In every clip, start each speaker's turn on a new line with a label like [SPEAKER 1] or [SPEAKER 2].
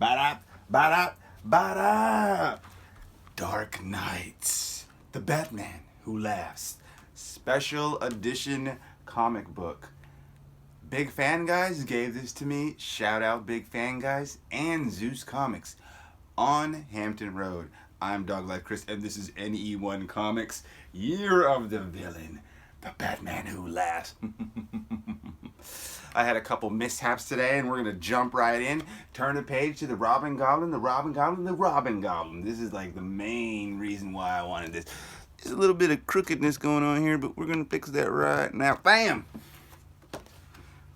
[SPEAKER 1] Ba-da, ba-da, ba-da. Dark Knights. The Batman Who Laughs. Special edition comic book. Big Fan Guys gave this to me. Shout out Big Fan Guys and Zeus Comics on Hampton Road. I'm Dog Like Chris and this is NE1 Comics. Year of the Villain. The Batman Who Laughs. I had a couple mishaps today and we're going to jump right in. Turn the page to the Robin Goblin, the Robin Goblin, the Robin Goblin. This is like the main reason why I wanted this. There's a little bit of crookedness going on here, but we're going to fix that right now. Bam!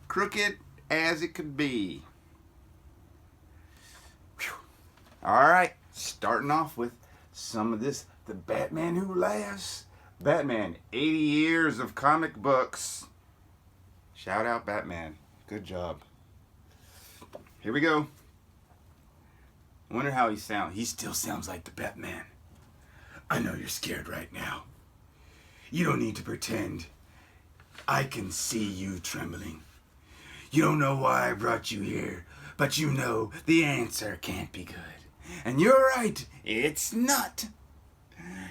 [SPEAKER 1] Crooked as it could be. Whew. All right, starting off with some of this. The Batman Who Laughs. Batman, 80 years of comic books. Shout out Batman. Good job. Here we go. I wonder how he sounds. He still sounds like the Batman. I know you're scared right now. You don't need to pretend. I can see you trembling. You don't know why I brought you here, but you know the answer can't be good. And you're right, it's not.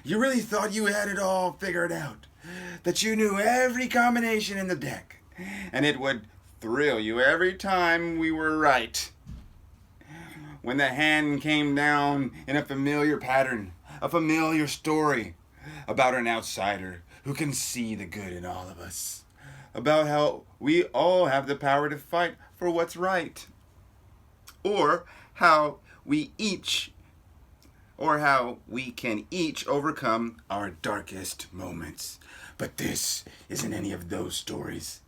[SPEAKER 1] You really thought you had it all figured out, that you knew every combination in the deck, and it would thrill you every time we were right. When the hand came down in a familiar pattern, a familiar story about an outsider who can see the good in all of us, about how we all have the power to fight for what's right, or how we can each overcome our darkest moments. But this isn't any of those stories.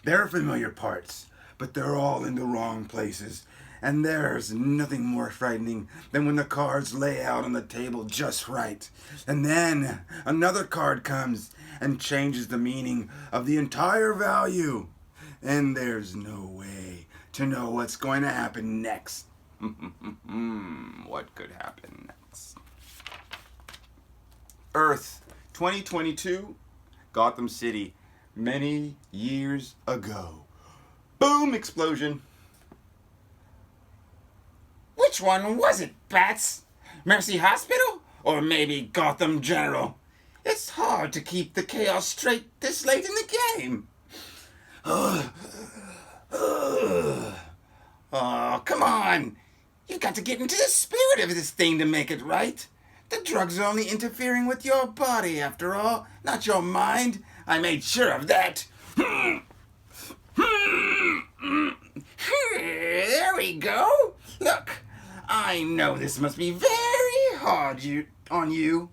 [SPEAKER 1] There are familiar parts, but they're all in the wrong places. And there's nothing more frightening than when the cards lay out on the table just right. And then another card comes and changes the meaning of the entire value. And there's no way to know what's going to happen next. What could happen next? Earth, 2022, Gotham City, many years ago. Boom! Explosion.
[SPEAKER 2] Which one was it, Bats? Mercy Hospital? Or maybe Gotham General? It's hard to keep the chaos straight this late in the game. Oh, come on. You've got to get into the spirit of this thing to make it right. The drugs are only interfering with your body, after all, not your mind. I made sure of that. There we go. Look, I know this must be very hard on you.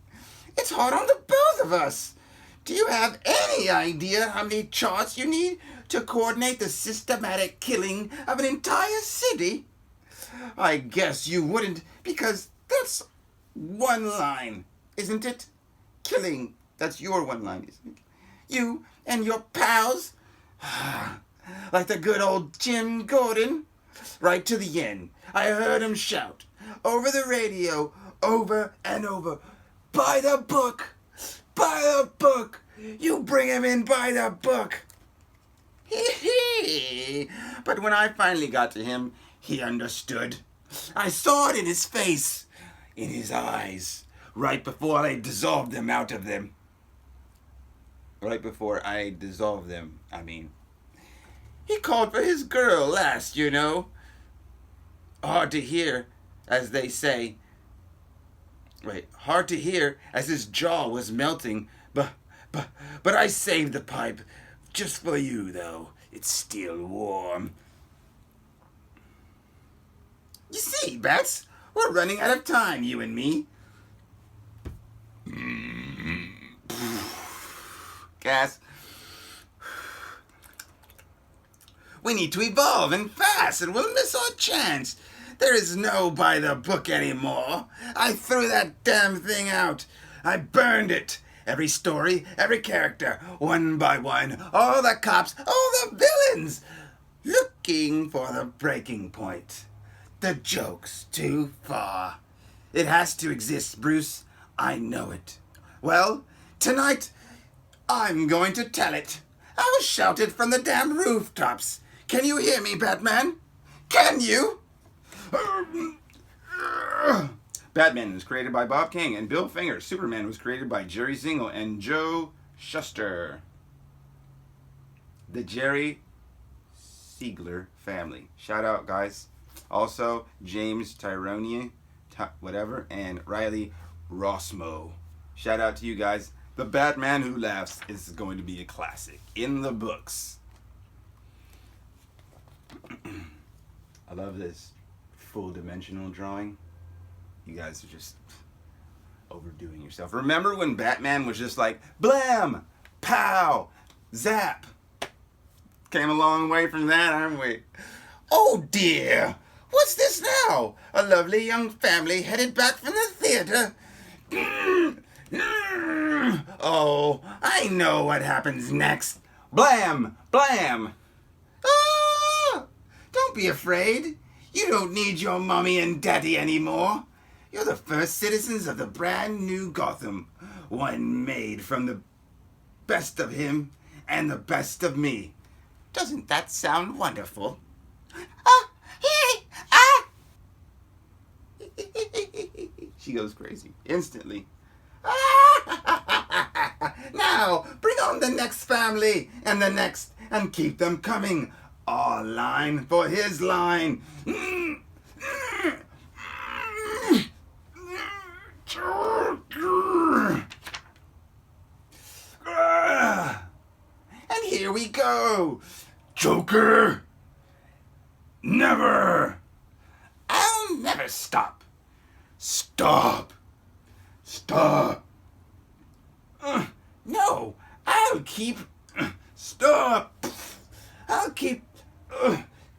[SPEAKER 2] It's hard on the both of us. Do you have any idea how many charts you need to coordinate the systematic killing of an entire city? I guess you wouldn't, because that's one line, isn't it? Killing, that's your one line, isn't it? You and your pals, like the good old Jim Gordon, right to the end. I heard him shout over the radio, over and over, by the book, by the book. You bring him in by the book. But when I finally got to him, he understood. I saw it in his face, in his eyes, right before I dissolved them out of them. Right before I dissolved them, I mean. He called for his girl last, you know. Hard to hear, as they say. Hard to hear as his jaw was melting, but I saved the pipe just for you, though. It's still warm. You see, Bats, we're running out of time, you and me. Gas. We need to evolve and fast, and we'll miss our chance. There is no by the book anymore. I threw that damn thing out. I burned it. Every story, every character, one by one. All the cops, all the villains. Looking for the breaking point. The joke's too far. It has to exist, Bruce. I know it. Well, tonight, I'm going to tell it. I will shout it from the damn rooftops. Can you hear me, Batman? Can you?
[SPEAKER 1] Batman was created by Bob Kane and Bill Finger. Superman was created by Jerry Single and Joe Shuster. The Jerry Siegler family. Shout out, guys. Also, James Tynion, whatever, and Riley Rossmo. Shout out to you guys. The Batman Who Laughs is going to be a classic in the books. I love this full dimensional drawing. You guys are just overdoing yourself. Remember when Batman was just like, blam, pow, zap? Came a long way from that, aren't we?
[SPEAKER 2] Oh dear, what's this now? A lovely young family headed back from the theater. Oh, I know what happens next.
[SPEAKER 1] Blam, blam.
[SPEAKER 2] Ah! Don't be afraid. You don't need your mommy and daddy anymore. You're the first citizens of the brand new Gotham. One made from the best of him and the best of me. Doesn't that sound wonderful?
[SPEAKER 1] She goes crazy instantly.
[SPEAKER 2] Now, bring on the next family and the next, and keep them coming. Our line for his line. And here we go. Joker. Never. I'll never stop. Stop. Stop. No, I'll keep. Stop. I'll keep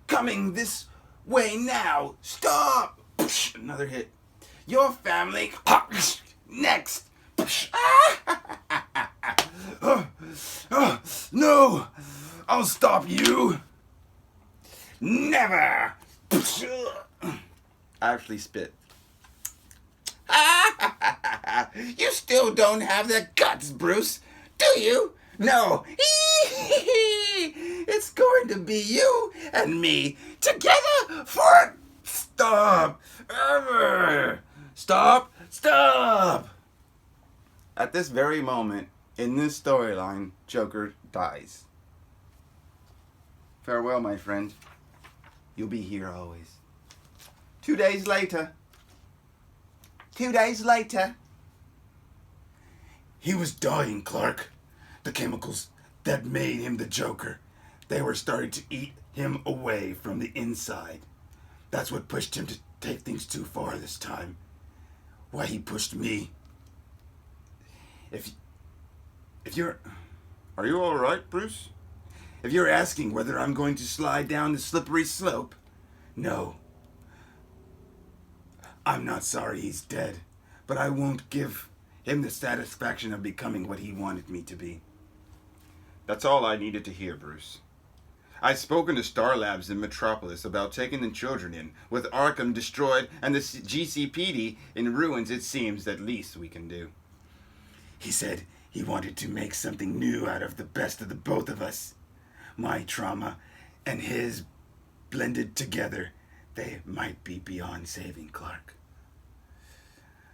[SPEAKER 2] coming this way now. Stop. Another hit. Your family. Next. No, I'll stop you. Never.
[SPEAKER 1] I actually spit.
[SPEAKER 2] You still don't have the guts, Bruce, do you? No. It's going to be you and me together for... Stop. Stop. Stop.
[SPEAKER 1] At this very moment, in this storyline, Joker dies. Farewell, my friend. You'll be here always. 2 days later. 2 days later.
[SPEAKER 2] He was dying, Clark. The chemicals that made him the Joker, they were starting to eat him away from the inside. That's what pushed him to take things too far this time. Why he pushed me. If you're...
[SPEAKER 1] Are you all right, Bruce?
[SPEAKER 2] If you're asking whether I'm going to slide down the slippery slope, no. I'm not sorry he's dead, but I won't give him the satisfaction of becoming what he wanted me to be.
[SPEAKER 1] That's all I needed to hear, Bruce. I've spoken to Star Labs in Metropolis about taking the children in. With Arkham destroyed and the GCPD in ruins, it seems that least we can do.
[SPEAKER 2] He said he wanted to make something new out of the best of the both of us. My trauma and his blended together, they might be beyond saving, Clark.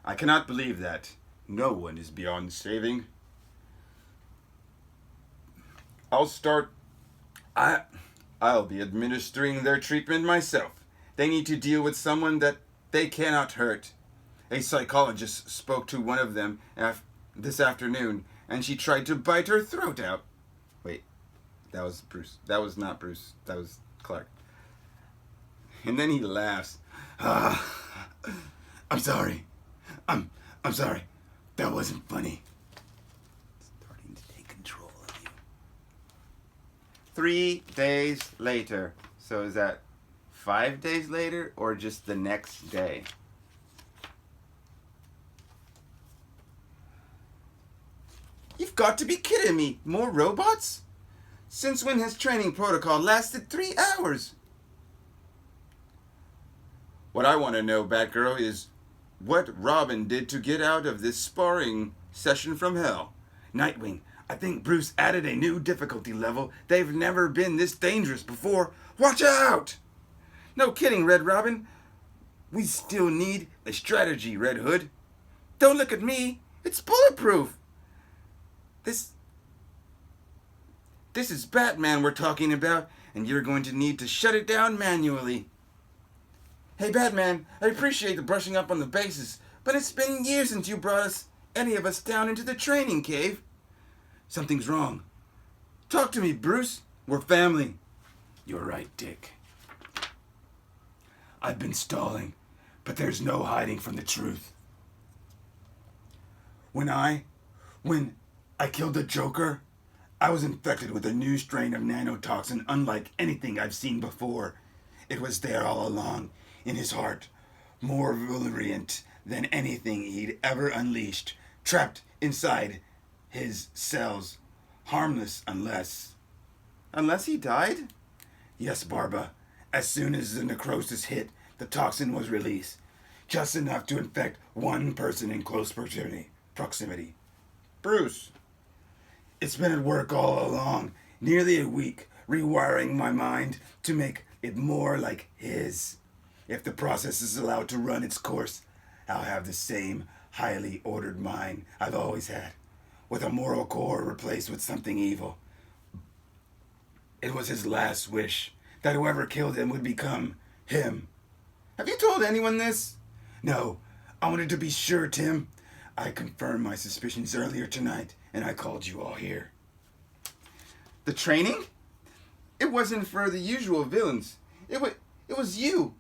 [SPEAKER 1] I cannot believe that. No one is beyond saving. I'll be administering their treatment myself. They need to deal with someone that they cannot hurt. A psychologist spoke to one of them this afternoon, and she tried to bite her throat out. Wait, that was Bruce. That was not Bruce. That was Clark. And then he laughs.
[SPEAKER 2] I'm sorry. I'm sorry. That wasn't funny.
[SPEAKER 1] Starting to take control of you. 3 days later. So is that 5 days later or just the next day?
[SPEAKER 2] You've got to be kidding me. More robots? Since when has training protocol lasted 3 hours?
[SPEAKER 1] What I want to know, BatGirl, is what Robin did to get out of this sparring session from hell.
[SPEAKER 2] Nightwing, I think Bruce added a new difficulty level. They've never been this dangerous before. Watch out!
[SPEAKER 1] No kidding, Red Robin.
[SPEAKER 2] We still need a strategy, Red Hood. Don't look at me. It's bulletproof. This is Batman we're talking about, and you're going to need to shut it down manually. Hey, Batman, I appreciate the brushing up on the bases, but it's been years since you brought any of us down into the training cave. Something's wrong. Talk to me, Bruce. We're family. You're right, Dick. I've been stalling, but there's no hiding from the truth. When I killed the Joker, I was infected with a new strain of nanotoxin unlike anything I've seen before. It was there all along, in his heart, more virulent than anything he'd ever unleashed, trapped inside his cells, harmless unless he died? Yes, Barba. As soon as the necrosis hit, the toxin was released, just enough to infect one person in close proximity. Bruce. It's been at work all along, nearly a week, rewiring my mind to make it more like his. If the process is allowed to run its course, I'll have the same highly ordered mind I've always had, with a moral core replaced with something evil. It was his last wish that whoever killed him would become him. Have you told anyone this? No, I wanted to be sure, Tim. I confirmed my suspicions earlier tonight, and I called you all here. The training? It wasn't for the usual villains. It was you.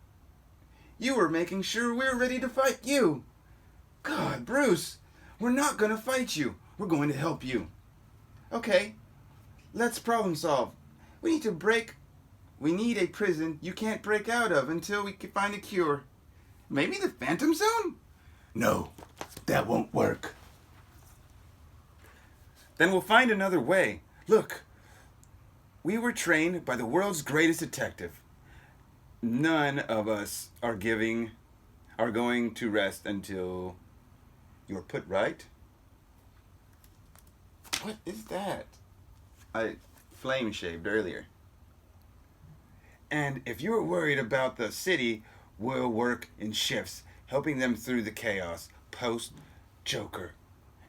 [SPEAKER 2] You were making sure we were ready to fight you. God, Bruce, we're not going to fight you. We're going to help you. Okay, let's problem solve. We need a prison you can't break out of until we can find a cure. Maybe the Phantom Zone? No, that won't work. Then we'll find another way. Look, we were trained by the world's greatest detective. None of us are going to rest until you're put right. What is that? I flame shaved earlier. And if you're worried about the city, we'll work in shifts, helping them through the chaos post-Joker.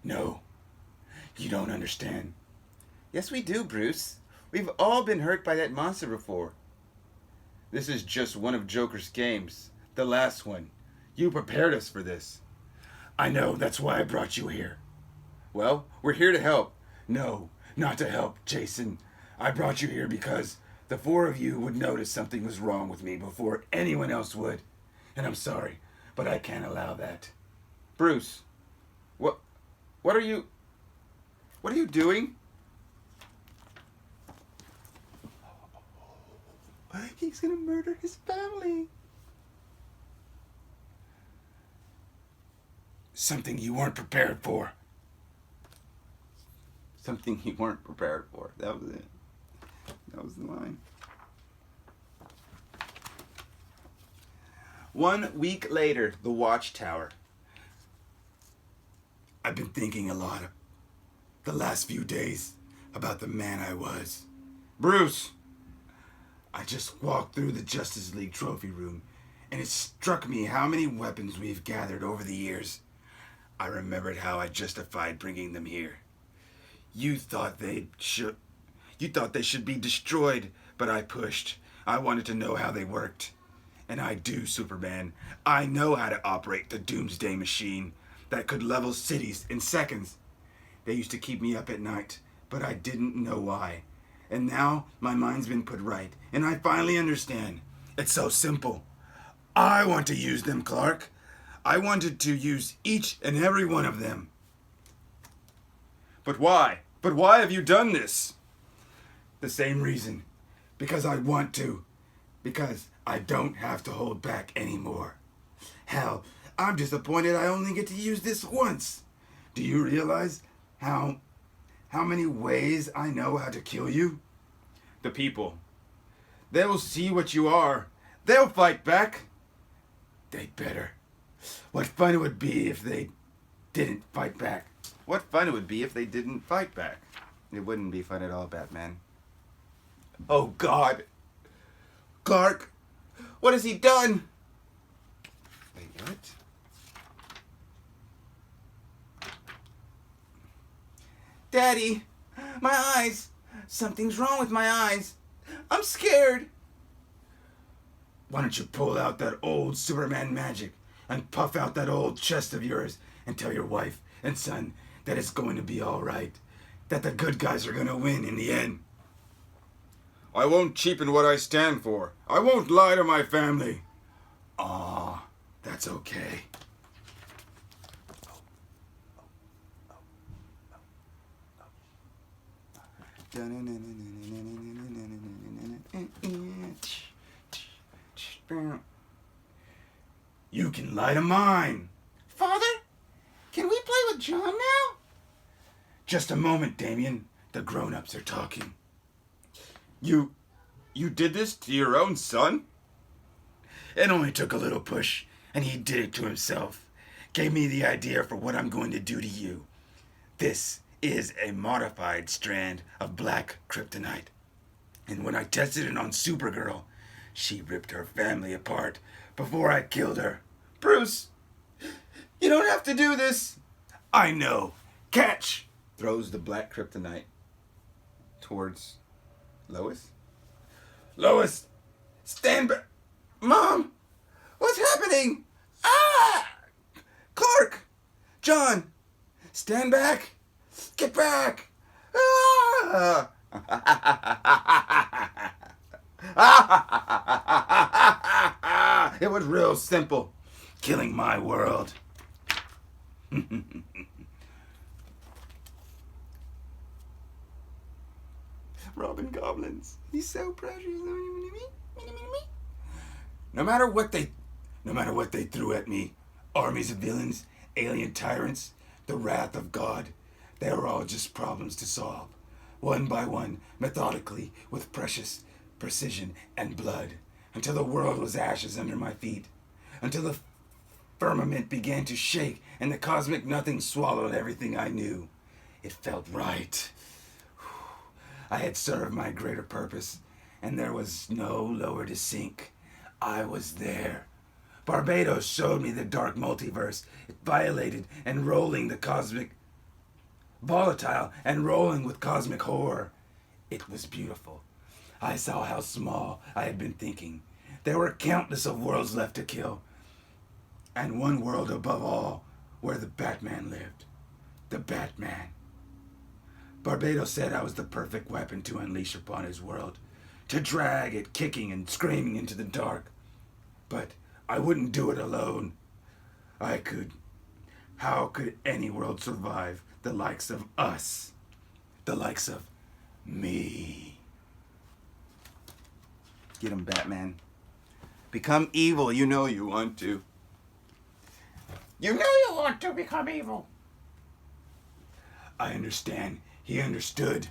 [SPEAKER 2] No, you don't understand. Yes, we do, Bruce. We've all been hurt by that monster before. This is just one of Joker's games. The last one. You prepared us for this. I know, that's why I brought you here. Well, we're here to help. No, not to help, Jason. I brought you here because the four of you would notice something was wrong with me before anyone else would. And I'm sorry, but I can't allow that. Bruce, what are you doing? He's gonna murder his family. Something you weren't prepared for. Something you weren't prepared for. That was it. That was the line. 1 week later, the Watchtower. I've been thinking a lot the last few days about the man I was. Bruce! I just walked through the Justice League trophy room, and it struck me how many weapons we've gathered over the years. I remembered how I justified bringing them here. You thought they should be destroyed, but I pushed. I wanted to know how they worked. And I do, Superman. I know how to operate the Doomsday Machine that could level cities in seconds. They used to keep me up at night, but I didn't know why. And now my mind's been put right, and I finally understand. It's so simple. I want to use them, Clark. I wanted to use each and every one of them. But why? But why have you done this? The same reason. Because I want to. Because I don't have to hold back anymore. Hell, I'm disappointed I only get to use this once. Do you realize how many ways I know how to kill you? The people. They will see what you are. They'll fight back. They'd better. What fun it would be if they didn't fight back. What fun it would be if they didn't fight back. It wouldn't be fun at all, Batman. Oh, God. Clark, what has he done? Daddy, my eyes. Something's wrong with my eyes. I'm scared. Why don't you pull out that old Superman magic and puff out that old chest of yours and tell your wife and son that it's going to be all right, that the good guys are going to win in the end.
[SPEAKER 1] I won't cheapen what I stand for. I won't lie to my family.
[SPEAKER 2] Aw, that's okay. You can lie to mine. Father, can we play with John now? Just a moment, Damien. The grown-ups are talking.
[SPEAKER 1] You did this to your own son?
[SPEAKER 2] It only took a little push, and he did it to himself. Gave me the idea for what I'm going to do to you. This is a modified strand of black kryptonite. And when I tested it on Supergirl, she ripped her family apart before I killed her. Bruce, you don't have to do this. I know. Catch!
[SPEAKER 1] Throws the black kryptonite towards Lois.
[SPEAKER 2] Lois, stand back. Mom, what's happening? Ah! Clark! John, stand back. Get back. Ah! It was real simple. Killing my world. Robin Goblins. He's so precious. No matter what they threw at me, armies of villains, alien tyrants, the wrath of God, they were all just problems to solve, one by one, methodically, with precious precision and blood, until the world was ashes under my feet, until the firmament began to shake and the cosmic nothing swallowed everything I knew. It felt right. I had served my greater purpose, and there was no lower to sink. I was there. Barbados showed me the dark multiverse. It violated and rolling the cosmic, volatile and rolling with cosmic horror. It was beautiful. I saw how small I had been thinking. There were countless of worlds left to kill, and one world above all where the Batman lived. The Batman. Barbados said I was the perfect weapon to unleash upon his world, to drag it kicking and screaming into the dark. But I wouldn't do it alone. How could any world survive the likes of us? The likes of me.
[SPEAKER 1] Get him, Batman. Become evil. You know you want to.
[SPEAKER 2] You know you want to become evil. I understand. He understood.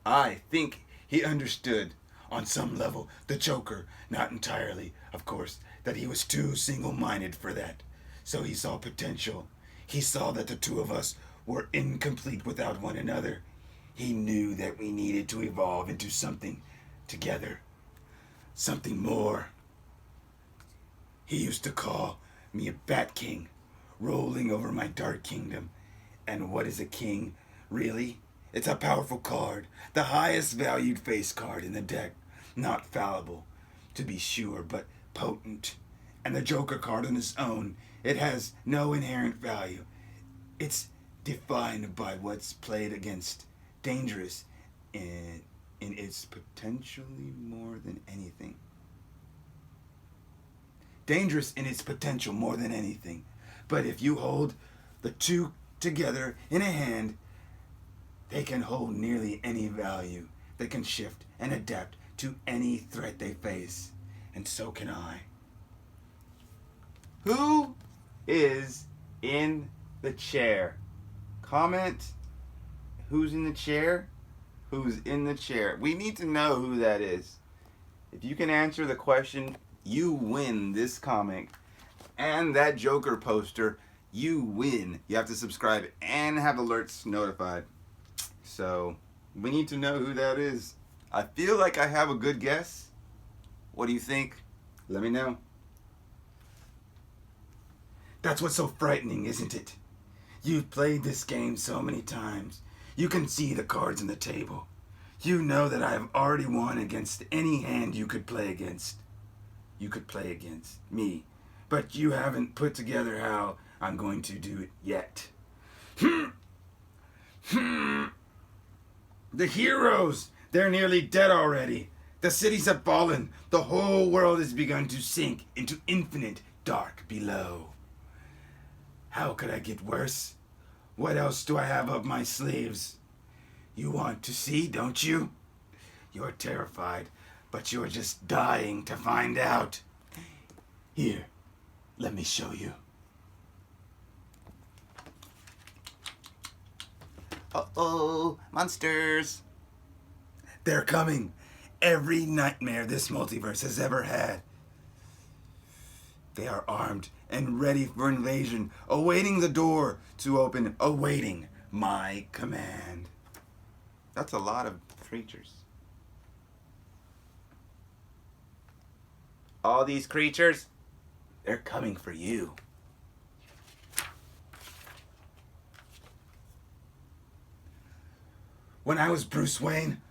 [SPEAKER 2] I think he understood on some level. The Joker, not entirely, of course, that he was too single-minded for that. So he saw potential. He saw that the two of us were incomplete without one another. He knew that we needed to evolve into something together. Something more. He used to call me a Bat King, rolling over my dark kingdom. And what is a king, really? It's a powerful card, the highest valued face card in the deck. Not fallible, to be sure, but potent. And the Joker card on its own, it has no inherent value. It's defined by what's played against, dangerous in its potentially more than anything. Dangerous in its potential more than anything. But if you hold the two together in a hand, they can hold nearly any value. They can shift and adapt to any threat they face. And so can I.
[SPEAKER 1] Who is in the chair? Comment who's in the chair. Who's in the chair? We need to know who that is. If you can answer the question, you win this comic and that Joker poster. You win. You have to subscribe and have alerts notified. So we need to know who that is. I feel like I have a good guess. What do you think? Let me know.
[SPEAKER 2] That's what's so frightening, isn't it? You've played this game so many times. You can see the cards on the table. You know that I have already won against any hand you could play against. You could play against me. But you haven't put together how I'm going to do it yet. The heroes! They're nearly dead already. The cities have fallen. The whole world has begun to sink into infinite dark below. How could I get worse? What else do I have up my sleeves? You want to see, don't you? You're terrified, but you're just dying to find out. Here, let me show you.
[SPEAKER 1] Uh-oh, monsters.
[SPEAKER 2] They're coming. Every nightmare this multiverse has ever had. They are armed and ready for invasion, awaiting the door to open, awaiting my command.
[SPEAKER 1] That's a lot of creatures. All these creatures,
[SPEAKER 2] They're coming for you. When I was Bruce Wayne,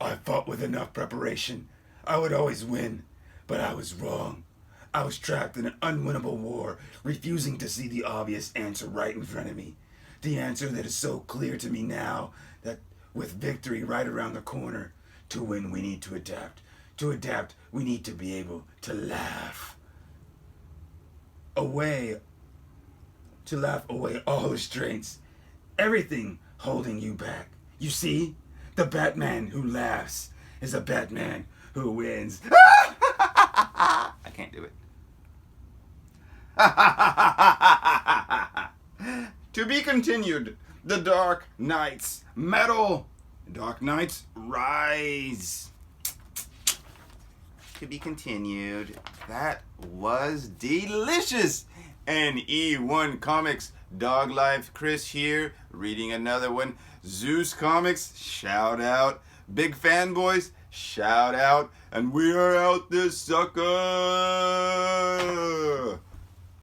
[SPEAKER 2] I fought with enough preparation. I would always win, but I was wrong. I was trapped in an unwinnable war, refusing to see the obvious answer right in front of me. The answer that is so clear to me now that with victory right around the corner, to win we need to adapt. To adapt, we need to be able to laugh. To laugh away all restraints, everything holding you back. You see, the Batman who laughs is a Batman who wins.
[SPEAKER 1] I can't do it. To be continued. The Dark Knights Metal. Dark Knights Rise. To be continued. That was delicious. NE1 Comics. Dog Life Chris here. Reading another one. Zeus Comics. Shout out. Big fanboys. Shout out. And we are out this sucker.